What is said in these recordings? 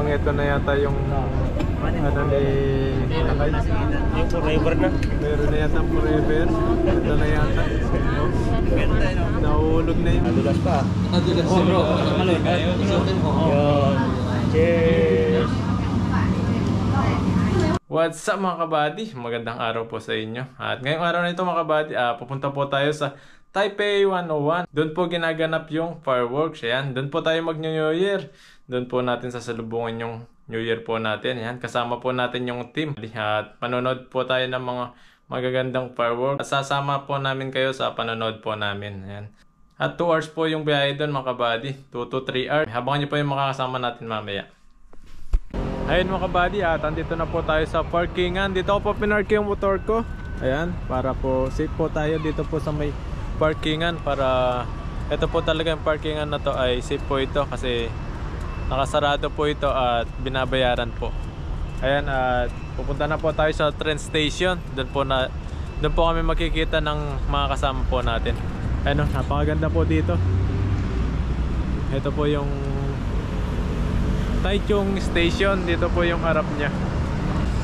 ito na yata yung ano ni Takay. Yung forever na. Meron na yata forever. Ito na yata. Nahulog na yun. Nadulas pa. Nadulas bro. Cheers! What's up mga kabady? Magandang araw po sa inyo. At ngayong araw na ito mga kabady, pupunta po tayo sa Taipei 101. Doon po ginaganap yung fireworks. Ayan, doon po tayo mag-New Year. Doon po natin sasalubungin yung New Year po natin. Ayan, kasama po natin yung team. At panonood po tayo ng mga magagandang fireworks. At sasama po namin kayo sa panonood po namin. Ayan. At 2 hours po yung biyahe doon mga kabady. 2 to 3 hours. Habangan nyo po yung makakasama natin mamaya. Ayun mga kabady, andito na po tayo sa parkingan. Dito ko po pinark yung motor ko. Ayan, para po safe po tayo dito po sa may parkingan. Para ito po talaga yung parkingan na to ay safe po ito kasi nakasarado po ito at binabayaran po. Ayan, at pupunta na po tayo sa train station. Doon po kami makikita ng mga kasama po natin. Ayun, napakaganda po dito. Ito po yung Taichung Station. Dito po yung harap niya.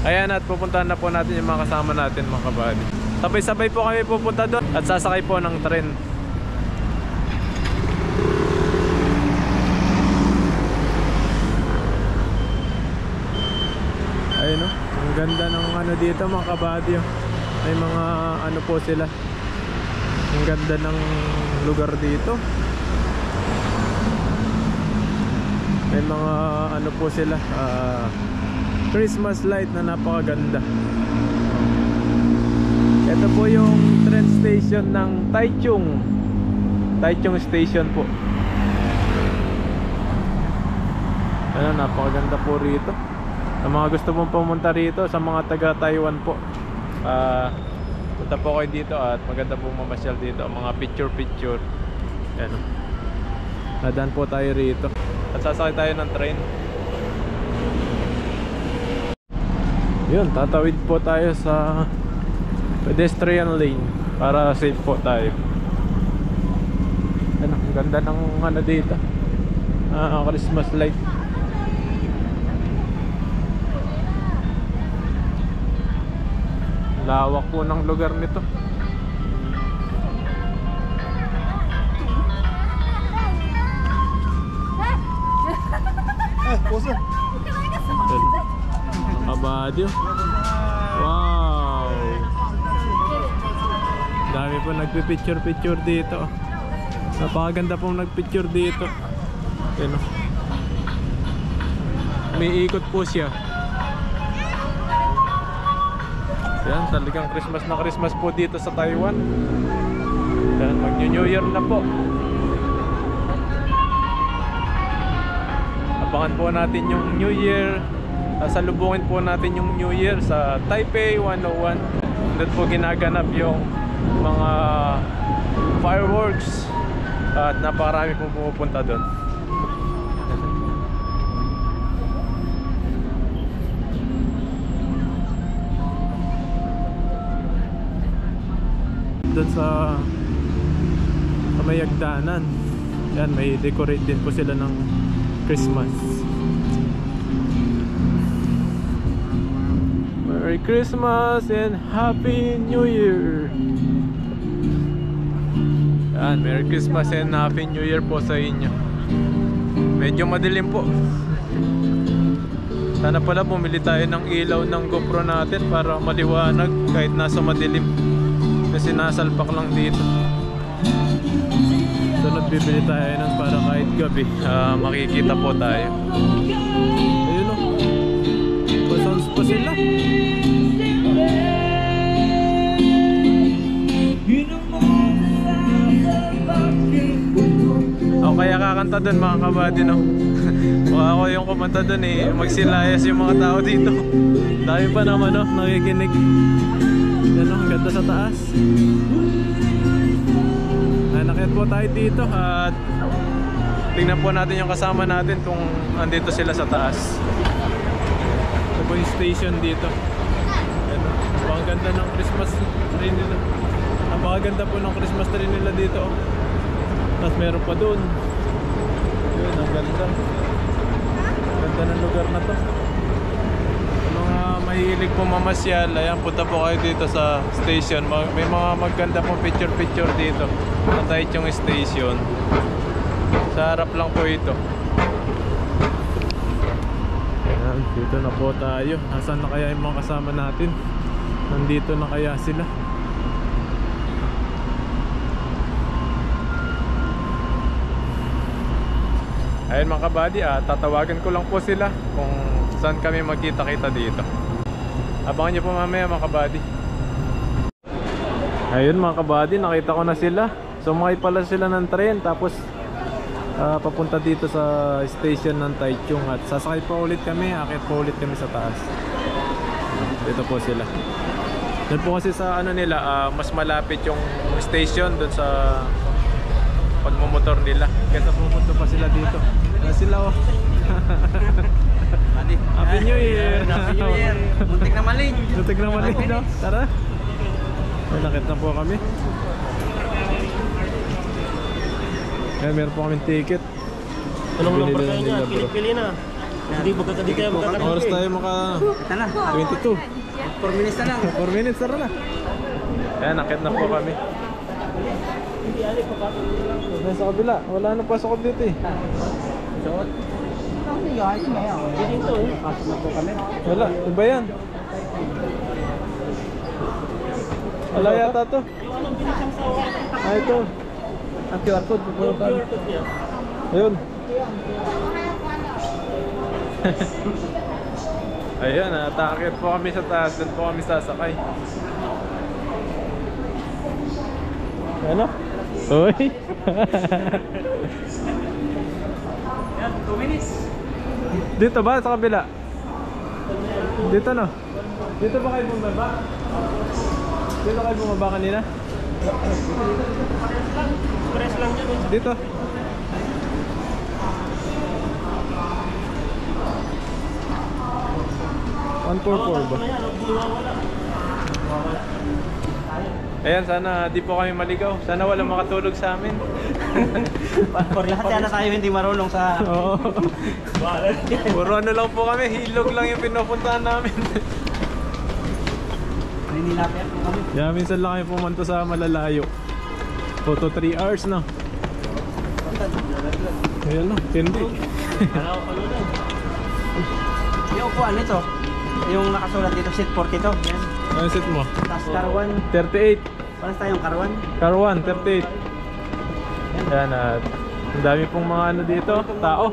Ayan, at pupuntahan na po natin yung mga kasama natin mga kabady. Sabay-sabay po kami pupunta doon at sasakay po ng tren. Ayun o, ang ganda ng ano dito mga kabady. May mga ano po sila. Ang ganda ng lugar dito. May mga ano po sila, Christmas light na napakaganda. Ito po yung train station ng Taichung Station po. Ano, napakaganda po rito. Sa mga gusto mong pumunta rito, sa mga taga Taiwan po, punta po kayo dito at maganda po mamasyal dito. Mga picture. Ano, nadaan po tayo rito at sasakay tayo ng train. Yun, tatawid po tayo sa pedestrian lane para safe po tayo. Ano, ang ganda ng ano dito, Christmas light. Lawak po ng lugar nito. Kabadyo. Wow, dami po nagpipicture dito. Napakaganda pong nagpicture dito. Ano, may ikot po siya. Yan, talagang Christmas po dito sa Taiwan. Yan, mag-New Year na po. Abangan po natin yung New Year. Sasalubungin po natin yung New Year sa Taipei 101. Doon po ginaganap yung mga fireworks at napakarami po pumupunta doon. Doon sa may hagdanan. Yan, may decorate din po sila ng Christmas. Merry Christmas and Happy New Year. Yan, Merry Christmas and Happy New Year po sa inyo. Medyo madilim po. Sana pala bumili tayo ng ilaw ng GoPro natin para maliwanag kahit nasa madilim. Kasi nasalpak lang dito. Sunod bibili tayo nun para kahit gabi makikita po tayo. Ayun o, pa-sounds pa sila. O kaya kakanta dun mga kabady, no? Baka ako yung kumanta dun eh, magsilayas yung mga tao dito. Dami pa naman, no? Nakikinig. Yan o, ang ganda sa taas. Nakit po tayo dito at tingnan po natin yung kasama natin kung andito sila sa taas. Ito po yung station dito. Yan o, ang ganda ng Christmas tree nila. Napakaganda po ng Christmas tree nila dito. Tapos meron pa dun. Yun, ang ganda. Ganda Ganda ng lugar na to. Sa mga mahilig po mamasyal, ayan, punta po kayo dito sa station. May mga maganda pong picture-picture dito sa Taichung Station. Sa harap lang po ito. Ayan, dito na po tayo. Nasaan na kaya yung mga kasama natin? Nandito na kaya sila? Ayun mga kabady, tatawagan ko lang po sila kung saan kami magkita-kita dito. Abangan nyo po mamaya mga kabady. Ayun mga kabady, nakita ko na sila. Sumakay pala sila ng tren, tapos papunta dito sa station ng Taichung. At sasakay pa ulit kami, akit pa ulit kami sa taas. Dito po sila. Doon po kasi sa ano nila, mas malapit yung station doon sa pagmumotor nila. Kaya pupunta pa sila dito. Sila oh. Happy New Year. Happy New Year. Muntik na malin. Muntik na malin, no? Tara. Ay, nakit na po kami. Kaya meron po kaming ticket. Anong number Binili kayo na niya? nila, bro. Pili-pili na. Hindi tayo magkakabili. Oras tayo maka Ito na. 22. 4 minutes na lang. 4 minutes, tara na. Kaya nakit na po kami. Nasa kabila, wala nang pasok dito eh. Suot. Ang guys, may ako. Dito eh. Pasok na po kami. Wala, iba yan. Wala yata to. Ito. Ang QR code. Ayun. Ayun, takit po kami sa taas. Doon po kami sasakay. Ano? Uy! Yan, 2 minutes. Dito ba? Sa kabila? Dito no? Dito ba kayo bumaba? Dito kayo bumaba kanina? Press lang dyan eh. Dito? $144 ba? Ayan, sana di po kami maligaw. Sana walang makatulog sa amin. For lahat yan na tayo hindi marunong sa... Oo. Puro ano lang po kami, hilog lang yung pinupuntahan namin. Naninilapit po kami. Kaya minsan lang kami pumunta sa malalayo. 2 to 3 hours na. Ayan na, tindi. Kalaw ka nun eh. Yung upuan nito, yung nakasulat dito, seat 42. Yan. Ano set mo? Tapos Carwan. 38. Paras tayong Carwan. Car 1, 38. Ayan at ang dami pong mga ano dito, tao.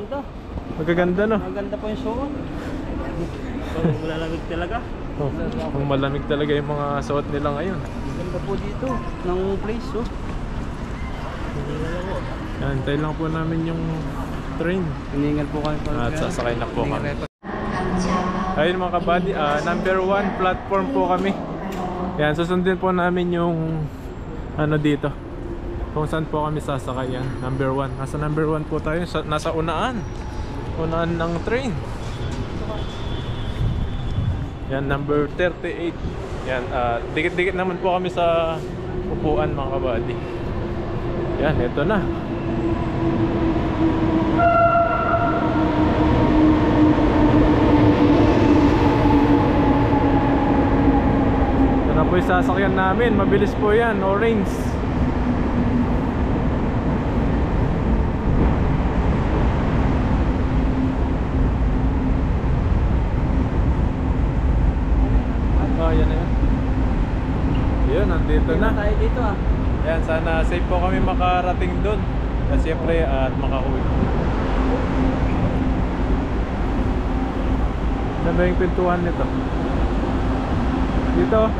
Magaganda no? Ang ganda po yung suot. Pag malalamig talaga. Oh, ang malamig talaga yung mga suot nila ngayon. Ang ganda po dito ng place, oh. Yan, tayo lang po namin yung train. Hiningal po kami At sasakay na po kami. Ayun mga kabady, number 1 platform po kami. Yan, susundin po namin yung ano dito. Kung saan po kami sasakay yan. Number 1. Nasa number 1 po tayo. Nasa unaan. Unaan ng train. Yan, number 38. Yan, dikit-dikit naman po kami sa upuan mga kabady. Yan, ito na. Ito na po yung sasakyan namin. Mabilis po yan, orange. Yan na yan. Yun, nandito na. tayo dito, ah. Yan, sana safe po kami makarating doon. At siyempre, at makauwi. Saan ba yung pintuan nito? Dito.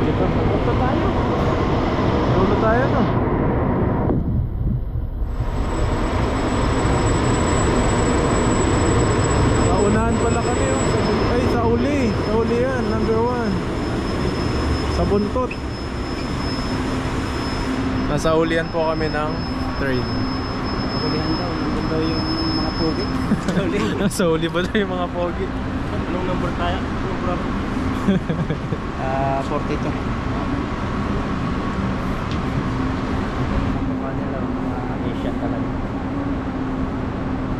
Dito. Dito tayo. Dulo tayo, no? Unahan pala kami oh. Ay, sa uli. Sa uli yan, number 1. Sa buntot. Nasa ulian po kami ng train. Hulihan daw. Nandun daw yung mga pogi. Nasa uli ba daw yung mga pogi? Anong number tayo? Anong number? 42.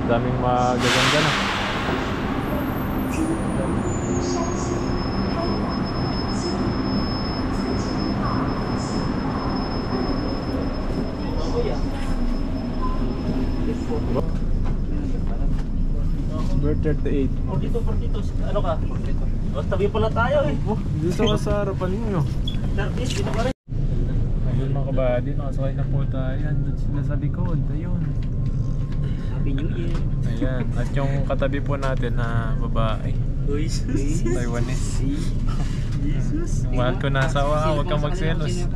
Daming magaganda na. Bird 38. Dito. Ano ka? O, tabi pala tayo eh. Dito ka sa harapan ninyo. Service, dito pa rin. Ayun mga kabady, nakasakay na po tayo. Doon sila sa likod. Ayun. Happy New Year. Ayan. At yung katabi po natin na babae. Uy, sus. Taiwanese. Jesus. Yung mahal ko na asawa, huwag kang magselos.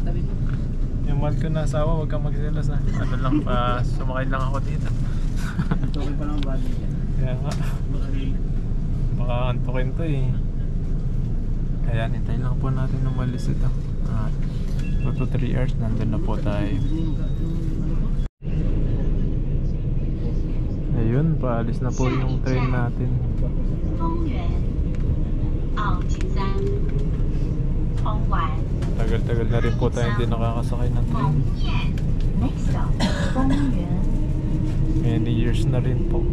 Yung mahal ko na asawa, huwag kang magselos ha. Ano lang, sumakay lang ako dito. Tuloy pa lang ang body dyan. Kaya nga. Baka antukin to eh. Ayan, hintay lang po natin umalis ito. 2 to 3 hours, nandun na po tayo. Ayun, paalis na po yung train natin. Tagal-tagal na rin po tayo hindi nakakasakay ng train. Many years na rin po.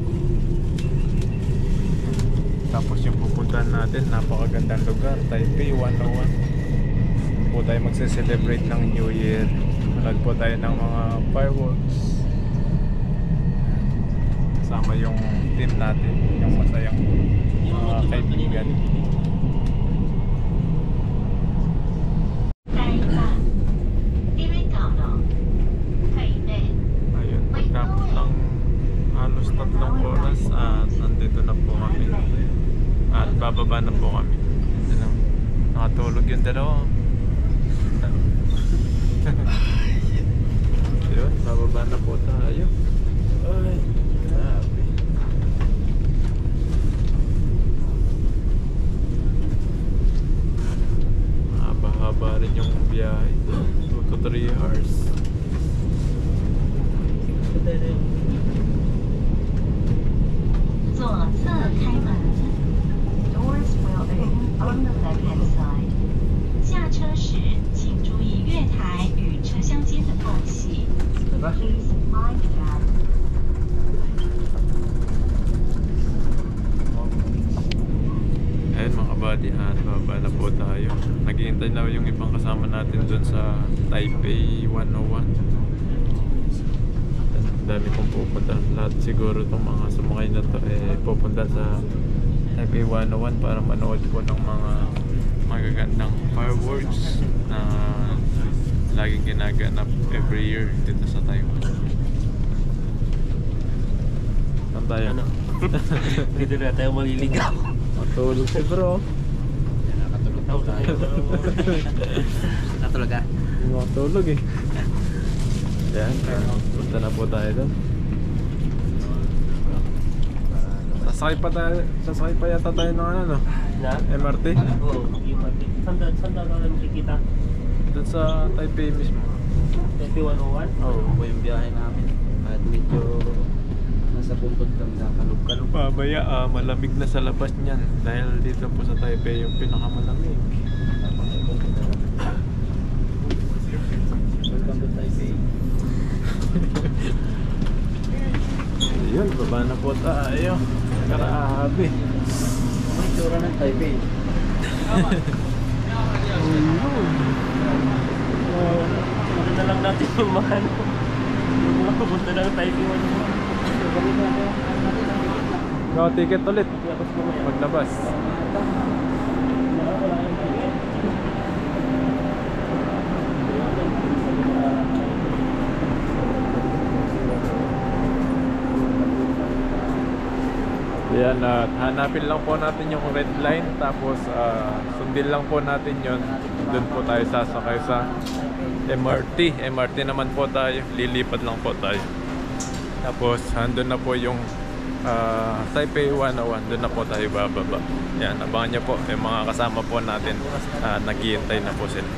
Tapos yung pupuntahan natin, napakagandang lugar, Taipei 101. Po tayo magse-celebrate ng New Year. Manood po tayo ng mga fireworks. Kasama yung team natin, yung masayang mga kaibigan. Ayun, pagtapos ng halos 3 oras at nandito na po kami. At bababa na po kami. Nakatulog yung dalawa. Yun, bababa na po tayo. Ay, grabe. Haba-haba rin yung biyahe. 2 to 3 hours. Doors will open on the left-hand side. 下车时，请注意月台与车厢间的缝隙。Please mind that. Ayun mga buddy, baba na po tayo. Naghihintay na yung ibang kasama natin dun sa Taipei 101. Dami kong pupunta. Lahat siguro itong mga sumakay na to pupunta sa Taipei 101 para manood po ng mga magagandang fireworks na laging ginaganap every year dito sa Taiwan. Saan tayo? Dito na tayo maliligaw. Matulog si bro. Natulog ka? Hindi matulog eh. Yan, punta na po tayo doon. Sasakay pa yata tayo ng ano no? Na? MRT? Oo, MRT. Saan daw ka makikita? Doon sa Taipei mismo. Taipei 101? Oo. Po yung biyahe namin. At medyo nasa buntod kami sa kalug-kalug. Pabaya, malamig na sa labas niyan. Dahil dito po sa Taipei yung pinakamalamig. Welcome to Taipei. Ayun, baba na po tayo. Karaabi. Ano yung tsura ng Taipei? Punta na lang natin yung mga ano. Yung mga pupunta ng Taipei 101. No, ticket ulit. Tapos mamaya. Paglabas. Yan, hanapin lang po natin yung red line. Tapos sundin lang po natin yun. Doon po tayo sasakay sa MRT. MRT naman po tayo. Lilipad lang po tayo. Tapos andun na po yung Taipei 101. Doon na po tayo bababa. Yan, abangan nyo po. Yung mga kasama po natin naghihintay na po sila.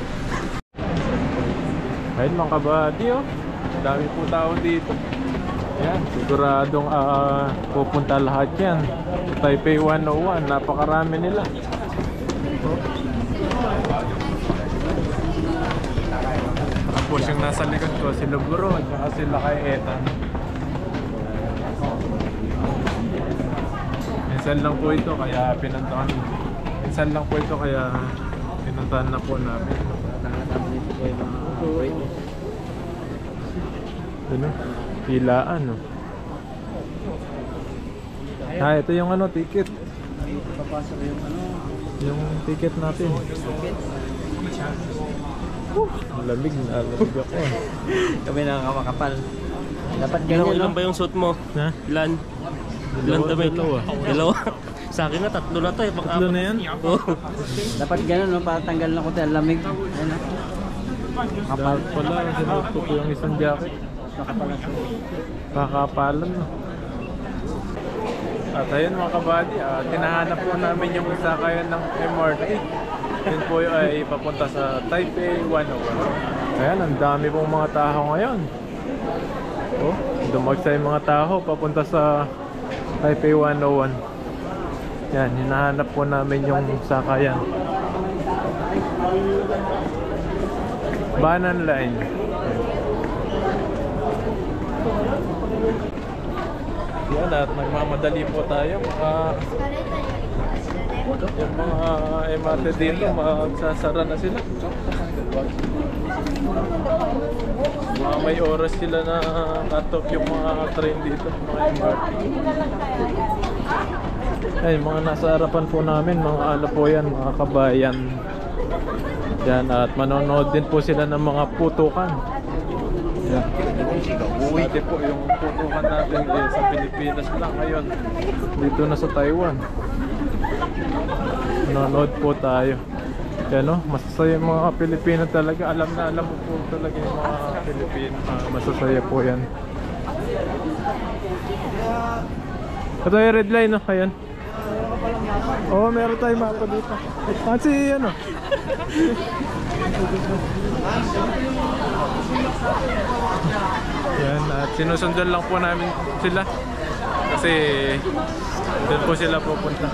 Ayun mga kabady oh. Dami po tao dito. Yan, siguradong pupunta lahat yan. Taipei 101, napakarami nila. Tapos yung nasa likod ko, sila Buro, at sila kay Ethan. minsan lang po ito kaya pinuntahan. Minsan lang po ito kaya pinuntahan na po namin. Ano? Pilaan, no? Ah, ito yung ano, ticket. Papasok yung ano. Yung ticket natin. Malamig na, lamig ako. Kami nakakamakapal. Dapat Ilan, ganyan, ilan no? ba yung suit mo? Ha? Ilan? Ilan damit? Dalawa. Dalawa? Sa akin na, tatlo na to eh. Tatlo na yan? Oo. Dapat ganun, no? Para tanggal na ko tayo lamig. Ayan, no? Dapat pala, sinuot ko yung isang jacket. Nakapala siya. Kakapalan, no? At ayun mga kabady, tinahanap po namin yung sakayan ng MRT. Yun po ay papunta sa Taipei 101. Ayan, ang dami pong mga tao ngayon. Oh, dumagsay mga tao papunta sa Taipei 101. Yan, hinahanap po namin yung sakayan. Banan Line. Yan, at nagmamadali po tayo. Yung mga MRT dito, magsasara na sila. May oras sila na cut-off yung mga train dito, mga MRT. Ay, mga nasa harapan po namin, mga ano po yan, mga kabayan. Yan, at manonood din po sila ng mga putukan. Yan. Dati po yung putukan natin sa Pilipinas lang ngayon. Dito na sa Taiwan. Manonood po tayo. Yan, no? Masasaya yung mga Pilipino talaga. Alam na alam mo po talaga yung mga Pilipino. Masasaya po yan. Ito yung red line, no? Ayan. Oo, meron tayong mapa dito. Kasi ano? Yan, at sinusundan lang po namin sila. Kasi doon po sila pupunta.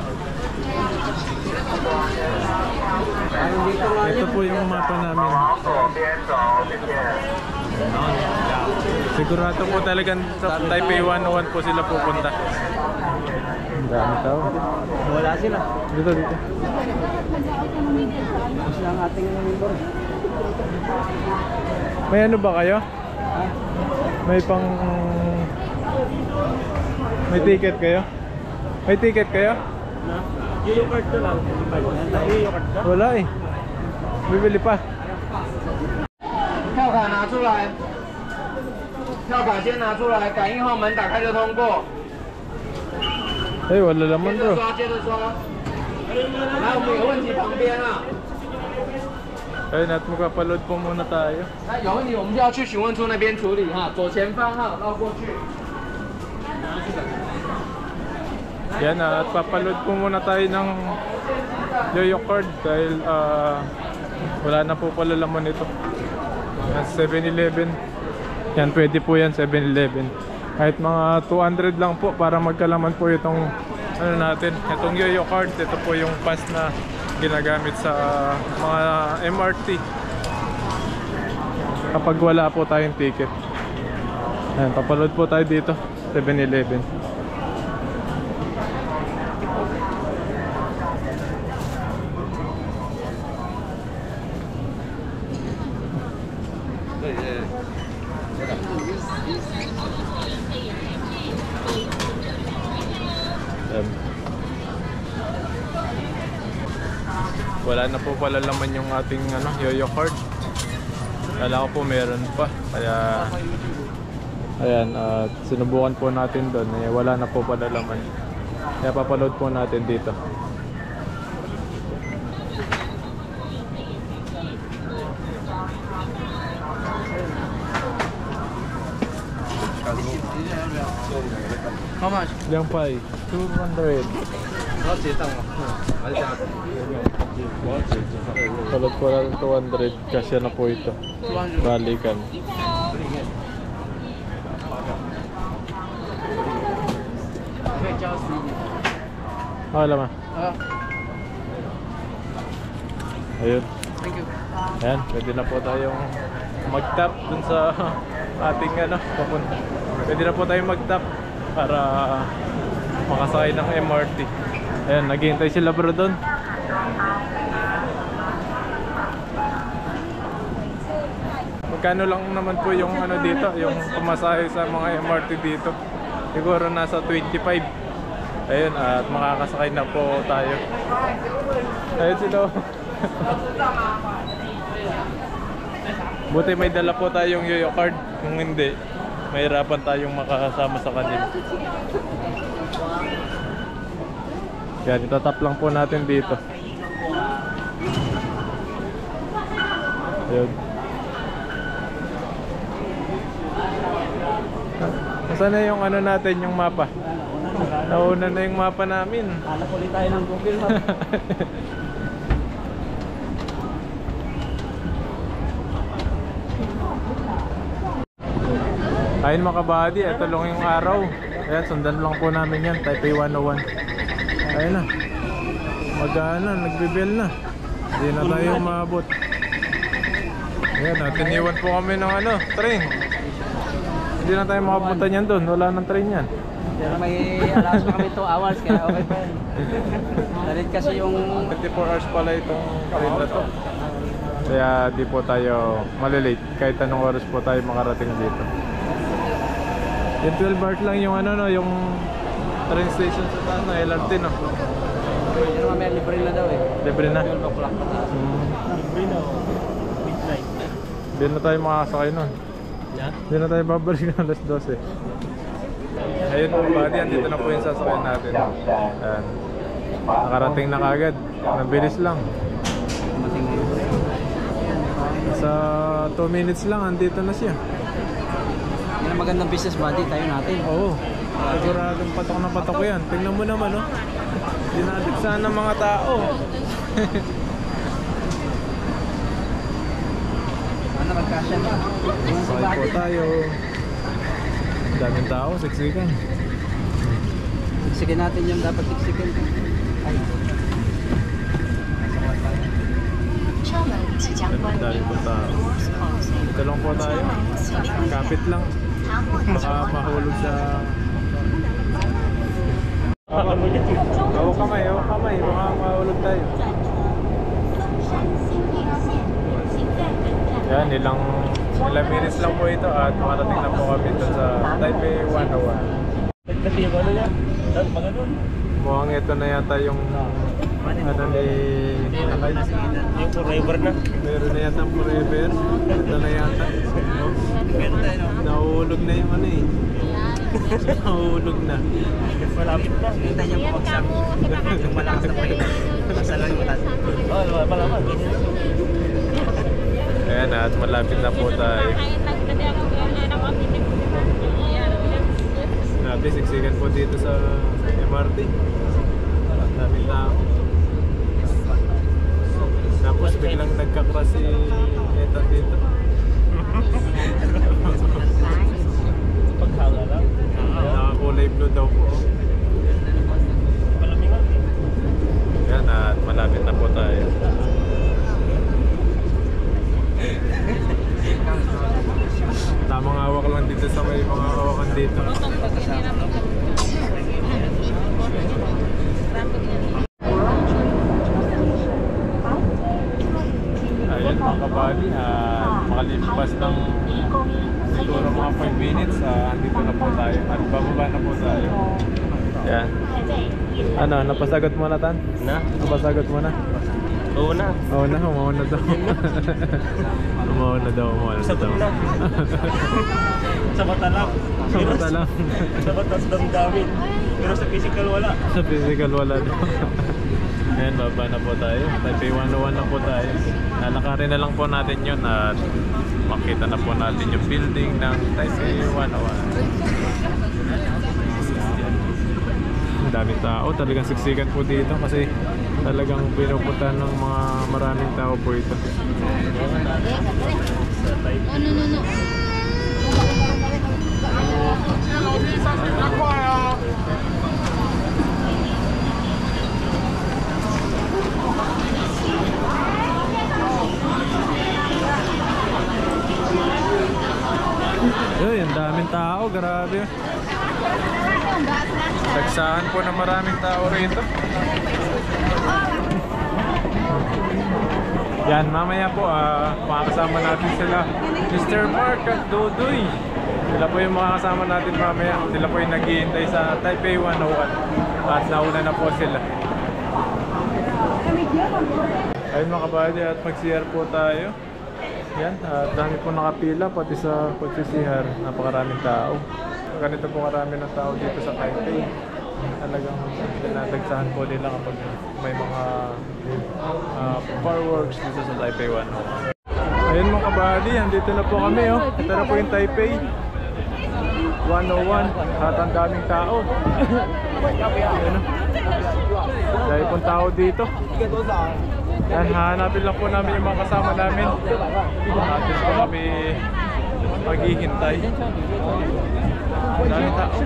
Ito po yung mapa namin. Sigurado po talagang sa Taipei 101 po sila pupunta. Ang dami tao. Wala sila. Dito, dito. Tapos lang ating member. May ano ba kayo? May pang... May ticket kayo? May ticket kayo? Yung card ko lang. Yung card ka? Wala eh. Bibili pa. 票卡拿出来，票卡先拿出来，感应后门打开就通过。 Ay, wala laman 接 bro. 着刷，接着刷。来，我们有问题旁边啊。 Ayun, at magpapaload po muna tayo. 那有问题我们就要去询问处那边处理哈，左前方哈，绕过去。 Yan, at papaload po muna tayo ng Yoyo card dahil wala na po pala laman ito. Yan, 7-Eleven. Yan, pwede po yan, 7-Eleven. Kahit mga 200 lang po para magkalaman po itong ano natin, itong Yoyo card. Ito po yung pass na ginagamit sa mga MRT kapag wala po tayong ticket. Yan, papaload po tayo dito, 7-Eleven. Wala na po pala laman yung ating ano, Yoyo card. Kala ko po meron pa. Kaya ayan, sinubukan po natin doon. Wala na po pala laman. Kaya papaload po natin dito. How much? Yang pa 200. Palad ko lang 200 kasi na po ito. Balikan. Wala ma. Ayun. Thank you. Ayan, pwede na po tayong mag-tap dun sa ating ano, papunta. Pwede na po tayong mag-tap para makasakay ng MRT. Ayan, naghihintay sila bro doon. Magkano lang naman po yung ano dito, yung pumasahe sa mga MRT dito? Siguro nasa 25. Ayun, at makakasakay na po tayo. Ayun sila. Buti may dala po tayong yoyo card. Kung hindi, mahirapan tayong makakasama sa kanila. Yan, itatap lang po natin dito. Ayun. Saan na yung ano natin, yung mapa? Nauna na yung mapa namin. Hanap ulit tayo ng Google Map. Ayun mga kabady, ito lang yung araw. Ayan, sundan lang po namin yan, Taipei 101. Ayun na. Mag-ano, nagbibel na. Hindi na tayo maabot. Ayan, tiniwan po kami ng ano, train. Hindi na tayo makapunta niyan doon, wala nang train yan. Pero may allowance pa kami 2 hours, kaya okay pa yan. Dalit kasi yung 24 hours pala itong train na to. Kaya di po tayo malilate kahit anong oras po tayo makarating dito. Yung 12 hours lang yung ano no, yung train station sa taas na LRT no. yun naman may libre na daw eh. Libre na? 12 o'clock na taas. Libre na oh. Midnight. Hindi na tayo makakasakay nun. Yeah? Hindi na tayo babalik ng alas 12. Ayun mga buddy, andito na po yung sasakyan natin. Ayan. Nakarating na kagad. Nabilis lang. Sa 2 minutes lang, andito na siya. Yan ang magandang business buddy, tayo natin. Oo. Siguradong patok na patok yan. Tingnan mo naman oh. Dinadagsahan ng mga tao. Ano, magkasya ba? Sakay po tayo. Daming tao, siksikan. Siksikan natin yung dapat siksikan. Ay. Dami po tao. Ito lang po tayo. Kapit lang. Baka mahulog sa... kamay. Baka mahulog tayo. Yan, ilang minutes lang po ito at makarating na po kami dito sa Taipei 101. Kasi yung ano niya, mga doon. Mukhang ito na yata yung ano ni Nakay. Yung forever na. Meron na yata ang forever. Ito na yata. Nahulog na yung ano eh. Nahulog na. Malapit na. Kita niyo po pagsak. Yung malakas na pahin. Nasa lang yung lahat. Oo, malaman. Ayan at malapit na po tayo. Grabe, siksikan po dito sa MRT. Daming tao. Tapos biglang nagka-crash si Ethan dito. Paghanga lang. Nakakulay blue daw po. Malamig nga. Ayan at malapit na po tayo. Tamang hawak lang dito sa may mga hawakan dito. Ayan mga kabali, makalipas ng siguro mga 5 minutes, andito na po tayo at bababa na po tayo. Ayan. Ano, napasagot mo na Tan? Na? Napasagot mo na? Oo na. Oo na, umauna daw. Umauna daw. Sagot na. Sa mata lang. Sa mata lang. Sa mata sa damdamin. Pero sa physical wala. Sa physical wala daw. Ayan, baba na po tayo. Taipei 101 na po tayo. Lalakarin na lang po natin yun at makita na po natin yung building ng Taipei 101. Ang daming tao, talagang siksikan po dito kasi talagang pinupuntahan ng mga maraming tao po ito. Uy, ang daming tao, grabe. Sagsahan po ng maraming tao rito. Yan, mamaya po makakasama natin sila Mr. Mark at Dudoy. Sila po yung makakasama natin mamaya. Sila po yung naghihintay sa Taipei 101 at nauna na po sila. Ayun mga kabady, at mag-CR po tayo. Yan, dami po nakapila pati sa pag-CR. Napakaraming tao. Ganito po karami ng tao dito sa Taipei. Talagang dinadagsahan po nila kapag may mga fireworks dito sa Taipei 101. Ayun mga kabady, andito na po kami. Ito na po yung Taipei 101 at ang daming tao. Ayun, dahil pong tao dito. Yan, hanapin lang po namin yung mga kasama namin. Atin po kami maghihintay. Daming tao.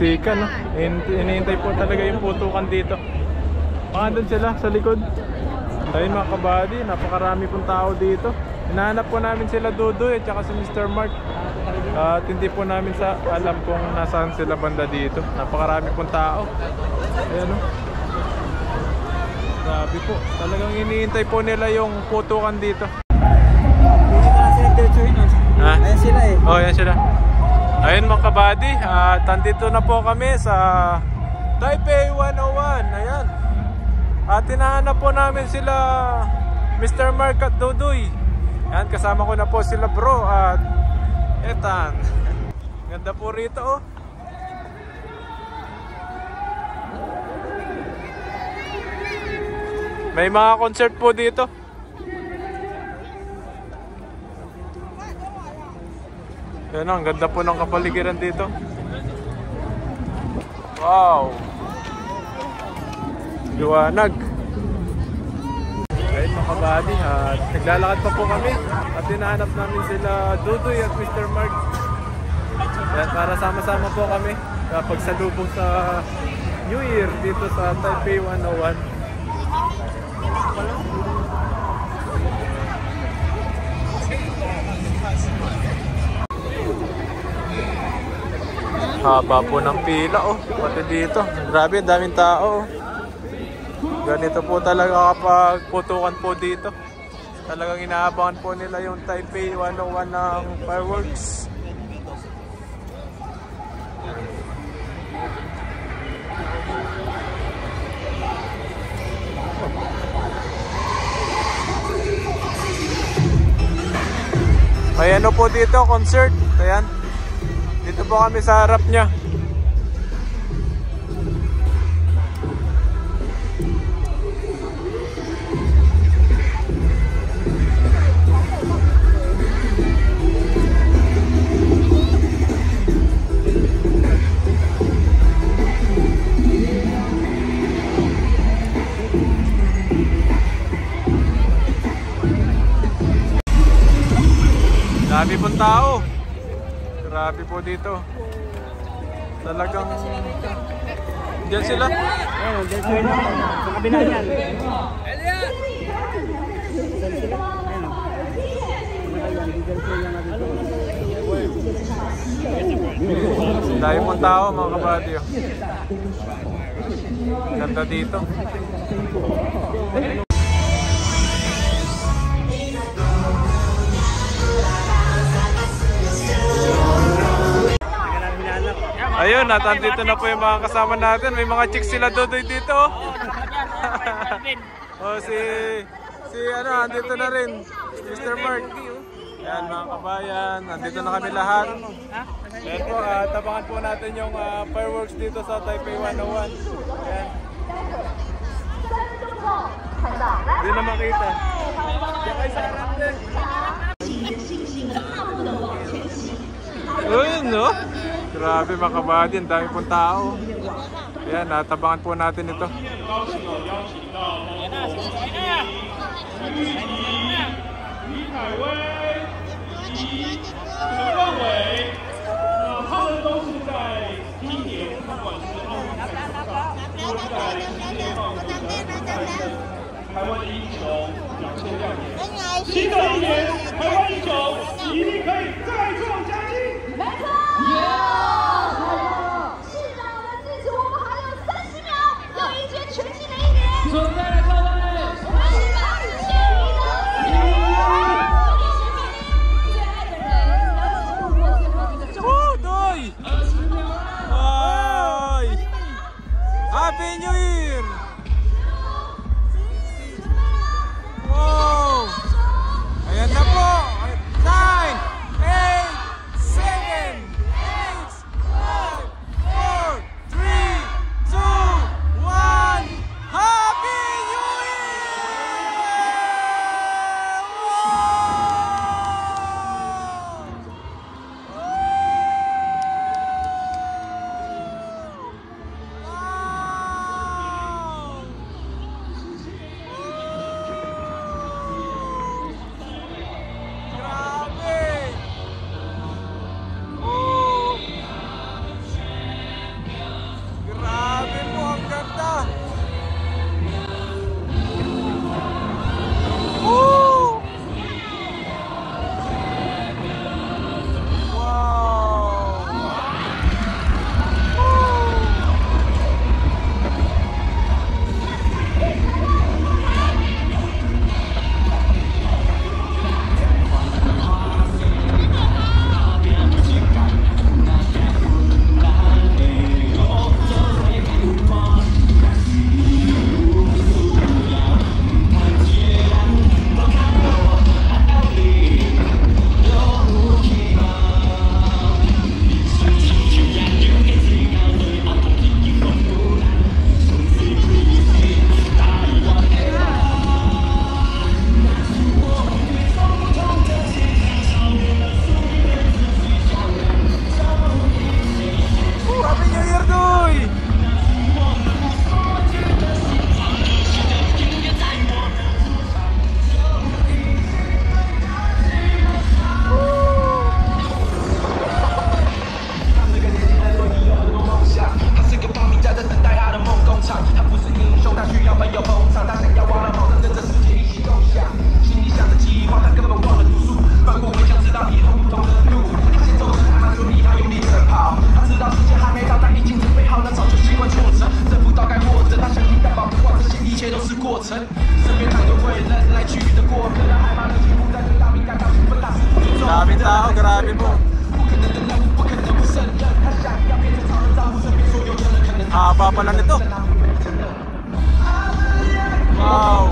Sika, no? Inihintay po talaga yung putukan dito. Doon sila sa likod. Ayun mga kabady, napakarami pong tao dito. Hinahanap po namin sila Dudoy at saka si Mr. Mark. At hindi po namin alam kung nasaan sila banda dito. Napakarami pong tao. Ayan, no? Grabe po. Talagang iniintay po nila yung putukan dito. Ha? Ayan sila eh. Oh, ayan sila. Ayun mga kabady, at andito na po kami sa Taipei 101. Ayan. At tinahanap po namin sila Mr. Mark at Dudoy. Ayan, kasama ko na po sila bro at Ethan. Ganda po rito, oh. May mga concert po dito. Yan, ang ganda po ng kapaligiran dito. Wow! Liwanag. Ayun mga kabady, at naglalakad pa po kami at hinahanap namin sila Dudoy at Mr. Mark. Yan, para sama-sama po kami kapag salubong sa New Year dito sa Taipei 101. Haba po ng pila, oh. Pati dito. Grabe, daming tao, oh. Ganito po talaga kapag putukan po dito. Talagang inaabangan po nila yung Taipei 101 ng fireworks. May ano po dito, concert. Ayan. Dito po kami sa harap niya. Dami pong tao. Grabe po dito. Talagang diyan sila. Ayun, diyan sila. Sa kabila yan. Dami pong tao mga kabady. Ganda dito. Ayun, at andito na po yung mga kasama natin. May mga chicks sila Dudoy dito. Oh, si ano, andito na rin. Mr. Mark. Yan mga kabayan, andito na kami lahat. Ayan po, tabangan po natin yung fireworks dito sa Taipei 101. Ayan. Hindi na makita. Diyan kayo sa harap din. Ayun, no? Grabe mga kabady, ang dami pong tao. Ayan, natabangan po natin ito.新的一年，台湾英雄一定可以再创佳绩。没错。是的，我们记住，我们还有30秒，要迎接全新的一年。准备了，各位。我们是把幸运的最爱的人要走过最后一个钟。Doy! Ay! Happy New Year! Wow! Ayan na po! 9, 8, 7, 6, 5, 4, 3, 2, 1! Happy New Year! Grabe po, ang ganda! Woo! Wow! Happy New Year, Doy! Daming tao, grabe po. Haba pala nito. Wow.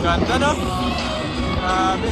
Ganda, no? Grabe.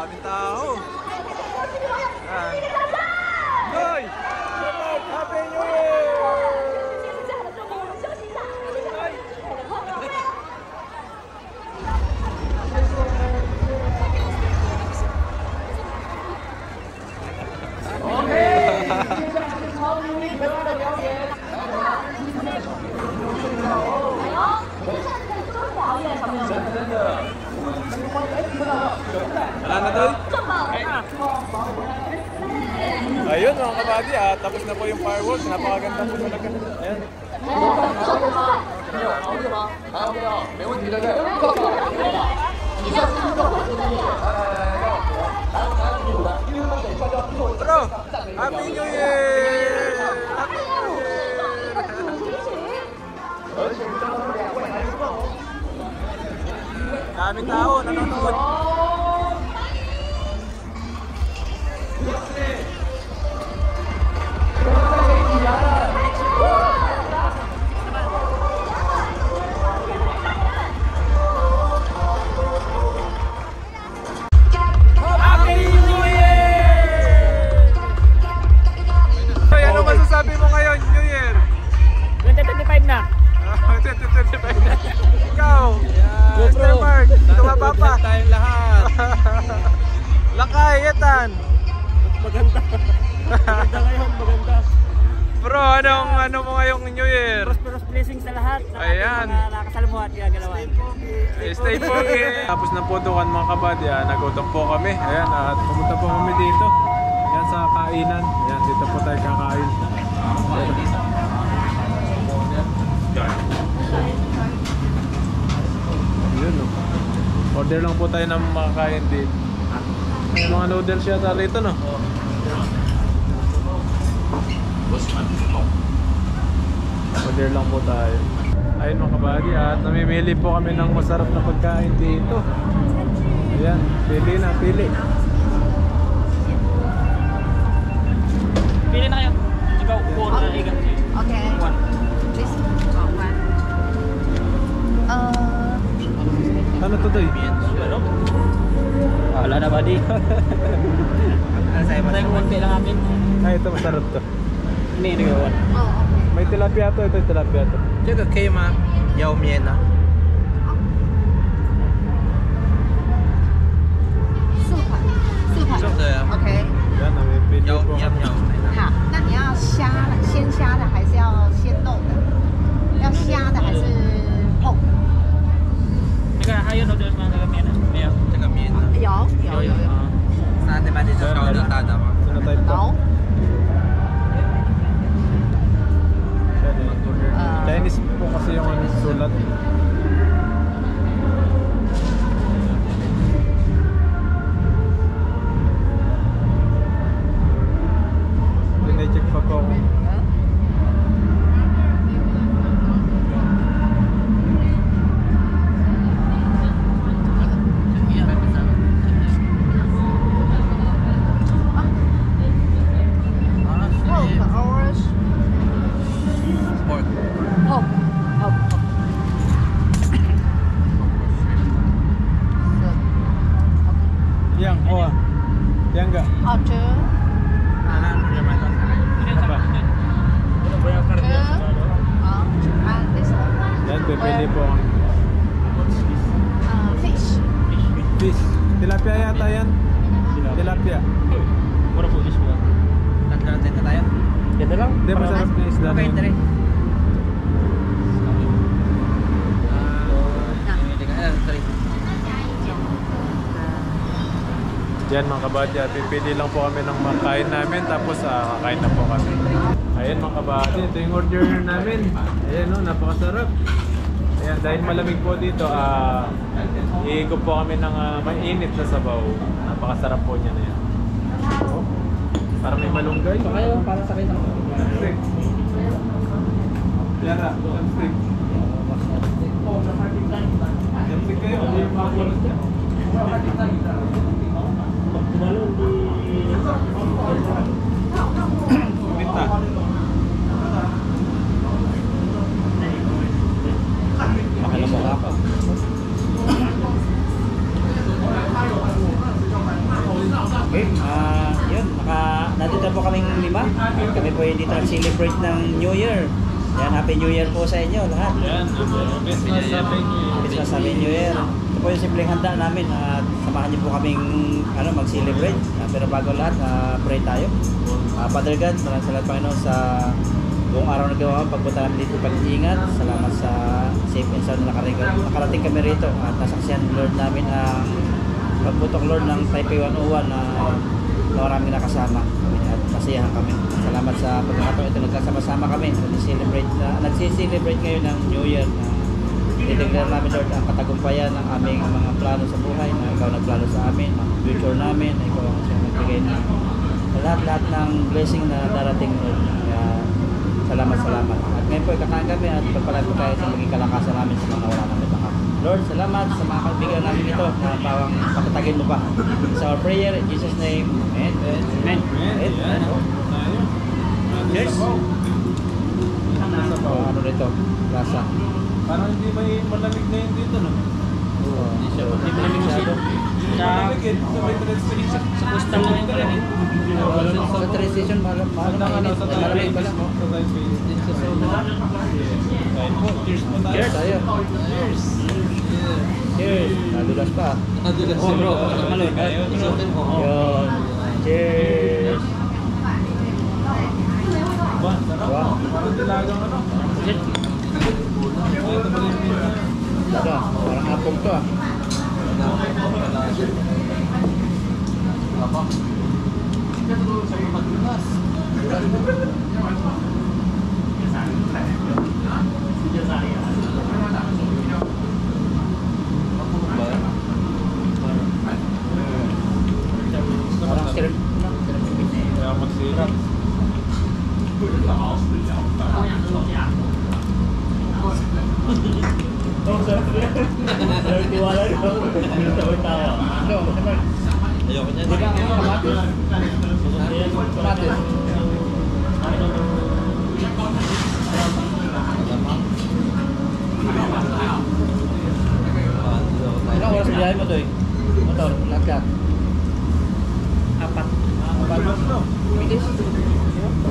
Daming tao. Yan. Hoy! Happy New Year! Wala na doon? Ayun mga kabady, tapos na po yung fireworks. Napakaganda po talaga. Ayan. Bro, Happy New Year! Happy New Year! Daming tao, nanonood. Ano masasabi mo ngayon, New Year? 2025 na. 2025 na. Ikaw, Mr. Mark, tumaba pa. Tayong lahat. Lakay, Ethan. Maganda. Maganda ngayon, maganda. Bro, ano mo ngayong New Year? Prosperous blessings sa lahat. Sa Ayan. ating mga nakasalamuha at gagalawan. Stay focused. Tapos na po doon mga kabady, nagutom po kami. Ayan, at pumunta po kami dito. Ayan sa kainan. Ayan, dito po tayo kakain. Yun, no? Order lang po tayo ng makakain dito. May mga noodles yata rito, no? Order lang po tayo. Ayun mga kabady, at namimili po kami ng masarap na pagkain dito. Ayan, pili na, pili. Pili na kayo. Ikaw, upo na igang. Okay. One. This one. Ano to, Doy? Ano? Wala na, buddy. Masayang konti lang amin. Ay, ito masarap to. Ini, ito yun. May tilapia to, ito yung tilapia to. 这个可以吗？腰面呢？素盘，素盘。对啊， OK。 Yan, namimili 腰po 要不 kami. 要？好，那你要虾的，鲜虾的还是要鲜肉的？要虾的还是碰？ Nag-ayaw noodles mga kagamian. Meron. 这个面呢？有。那那边是小的大的吗？ Ano type to? 有。 Chinese po kasi yung sulat. Pine-check pa po ako. Pork. Yang, oh. Yang enggak? 哦，这 Apa ba? 好，this one Yan, pipili po. fish Fish. Tilapia yata yan. Tilapia. Mura po is mo. Nagkarating na tayo. Ganda lang. Hindi, masarap na isda. Okay, na tara. yun. Yan mga kabady, pipili lang po kami ng makain namin, tapos kakain na po kami. Ayan mga kabady, ito yung order namin. Ayan o, napakasarap. Ayan, dahil malamig po dito, iikot po kami ng mainit na sabaw. Napakasarap po niya na yan. Oh, para may malunggay. Kayo, para sa kayo. Steak. Yara, steak. Steak kayo, hindi yung mga kulot niya. Tumalong di... Minta. Makalabok ako. Okay, yun, nandito po kaming 5. Kami po yung dito nag-celebrate ng New Year. Yan, Happy New Year po sa inyo lahat. Yan, Christmas, Happy New Year. Christmas, Happy New Year. Ito po yung simpleng handa namin at samahan niyo po kaming mag-celebrate. Pero bago lahat, pray tayo. Father God, maraming salamat Panginoon sa buong araw na gawa, pagpunta namin dito, pag-iingat. Salamat sa safe and sound na nakarating kami rito at nasaksihan Lord namin ang pagputok Lord ng Taipei 101 na maraming nakasama at masiyahan kami. Salamat sa pagkakataon ito, nagkasama-sama kami. Nagsiselebrate ngayon ng New Year na titignan namin Lord ang katagumpayan ng aming mga plano sa buhay na ikaw nagplano sa amin, ang future namin, na ikaw ang siyang nagbigay ng lahat ng blessing na darating Lord. Kaya salamat. At ngayon po ikakain kami at pagpalag po tayo sa maging kalakasan namin sa mga wala namin baka. Lord, salamat sa mga kaibigan namin ito na pawang patatagin mo pa. It's our prayer in Jesus' name. Amen. Amen. Yes. Ano nito? Lasa. Parang hindi may malamig na yun dito, no? Hindi siya malamig masyado. Malamig eh. Sa coastal lang yung pala. sa train station, malamig pala. Sa Taipei. Cheers po tayo. Cheers tayo. Cheers. Nadulas pa. Oh bro, maloy. Yun. Cheers. Sarap. Parang dilagang ano. Daga, parang apong to ah. Parang sirap. Kaya magsirap. Tiwala ko. Tawa. Ayoko niya. Di ba ang kamatis? Kamatis. Ilang oras biyahe mo to eh? Motor, lahat. 4. Bilis.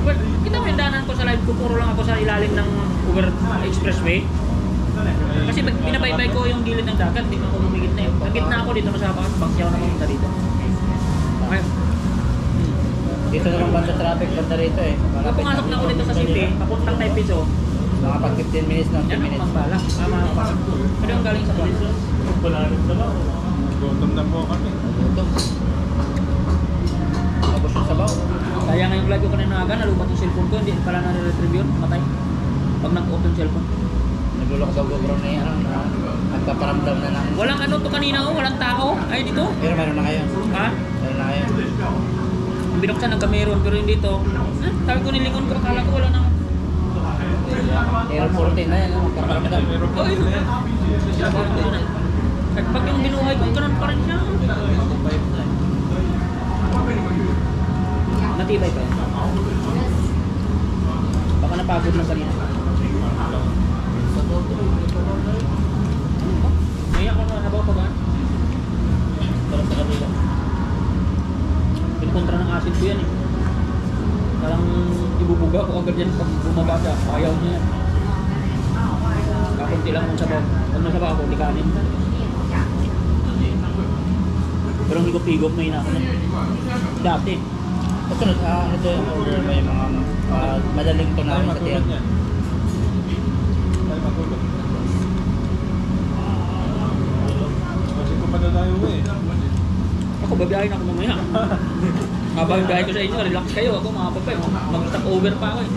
Well, kita mo yung daanan ko sa live ko, puro lang ako sa ilalim ng Uber Expressway. Kasi pinabaybay ko yung gilid ng dagat, di mo ako lumigit na yun. Nagit na ako dito, masabakan, bagsyaw na pumunta dito. Okay. Dito naman banda traffic, banda rito eh. Kung pumasok na ako dito sa city, papuntang Taipei Zoo, Mga pag 15 minutes na, 10 yan minutes. ang pambala. Makapasok. Pero yung galing sa Bangkok. Gutom na po kami. Ito. Tapos yung sabaw. Kaya ngayong live ko kanina aga, nalubat yung cellphone ko, hindi pala nare-retrieve yun, matay. Pag nag-off yung cellphone. Nagulok daw GoPro na yan, nagpaparamdam na lang. Walang ano to kanina oh, walang tao. Ay dito. Pero meron na ngayon. Ha? Meron na ngayon. Binuksan nagka-meron pero hindi to. Sabi ko nilingon ko, akala ko wala nang. Air 14 na yan, nagpaparamdam. Oh, yun. At pag yung binuhay ko, ganun pa rin siya. Matibay pa yan. Baka napagod na kanina. May ako na nabaw pa ba? Parang sa kanila. Pinkontra ng acid ko yan eh. Parang ibubuga ko agad yan pag bumaba siya. Ayaw niya yan. Kakunti lang kung sabaw. Pag nasabaw ako, di kanin. Pero ang higop-higop may ina ako na. Dati. Ito yung order mo yung mga madaling ito namin sa tiyan. Tayo matulog. Kasi ko pa na tayo eh. Ako, babiyahin ako mamaya. Habang biyahe ko sa inyo, relax kayo. Ako mga papay, mag-stop over pa ako eh.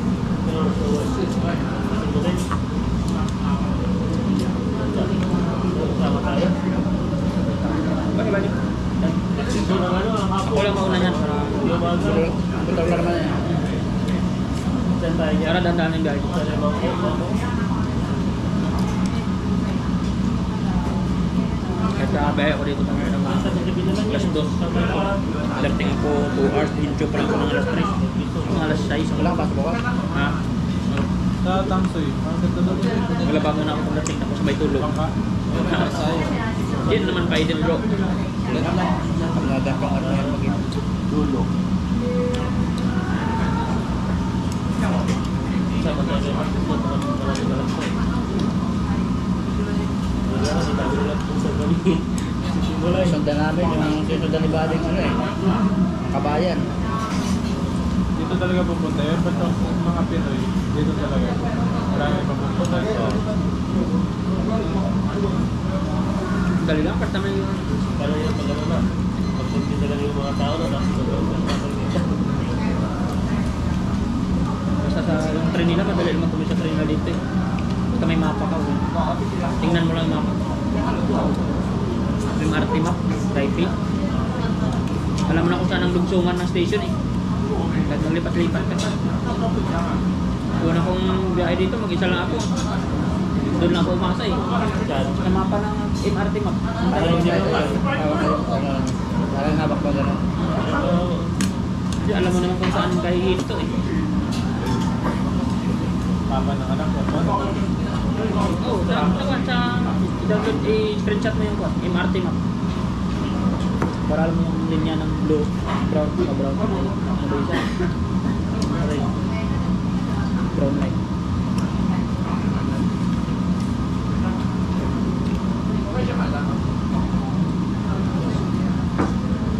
Ba niyo? Ako lang mauna yan. Ito ka naman yan. Para dandahan yung biyahe ko. Kahit nakabiyahe ako dito ng alas 2. Dating ako 2 hours, intro pa lang ako ng alas 3. Mga alas 6. Wala ka pasok ka? Ha? Sa Tangsoy. Ang ganda na rin. Wala pa muna ako pagdating tapos may tulog. Bangka. Yan naman pa din bro. Wala naman. Pag nadak kang ano yan, dalibading ano eh, kabayan. Dito talaga pupunta yun. Ba't ang mga Pinoy, dito talaga. Marami papunta. Dali lang, part naman yung... Parang yung magano na. Pagpunta lang yung mga tao na Basta sa yung train nila, madali naman tuloy sa train nila dito eh. Basta may mapa ka. Tingnan mo lang yung mapa. Yung RT map, Taipei. Alam mo na kung saan ang lugsungan ng station eh. Kahit maglipat-lipat ka pa. Una kong biyahe dito, mag-isa lang ako. Doon lang ako umasa eh. Sa mapa ng MRT map. Parang habak pa gano'n. Kasi alam mo naman kung saan kahihinto eh. Mama ng anak ko. Oo, sa i-download, i-screenshot mo yung MRT map. Para alam mo yung linya ng blue, brown, brown. Ano ba isa? Red. Brown light.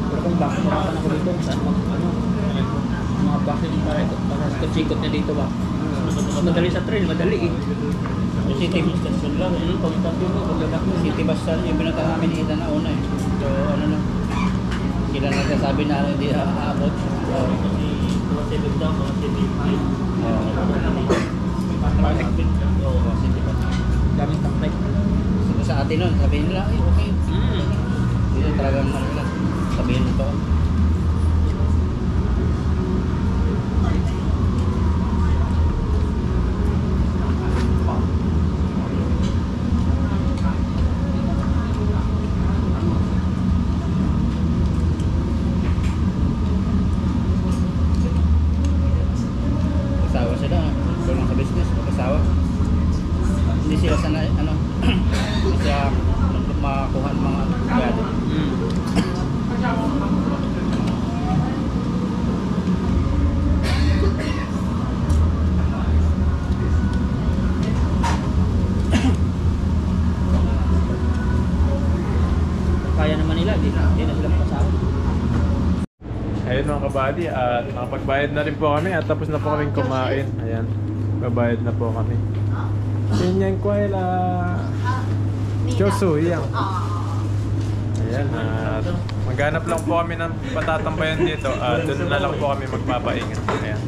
Pero kung bakit narapan ako dito, saan mga bakit para ito, para sikot niya dito ba? Madali sa train, madali eh. City bus station lang. City bus station yung binata namin ni Ida na una eh. So ano na, sila nagsasabi na hindi aabot. mga 7 daw, mga 7.5. City bus. Daming taktek. So, sa atin nun, sabihin nila, ay okay. Dito talagang ano lang, sabihin nito. Kasawa sila, tulong sa business, kasawa. Hindi sila sana, ano, hindi sila makakuha ng mga kayado. Kaya naman nila, di na sila makasawa. Ayun mga kabady, at nakapagbayad na rin po kami at tapos na po kaming kumain. Ayan, babayad na po kami. Sinyang kwela Chosu, iyang. Ayan, at maghanap lang po kami ng patatambayan dito at doon na lang po kami magpapaingat. Ayan.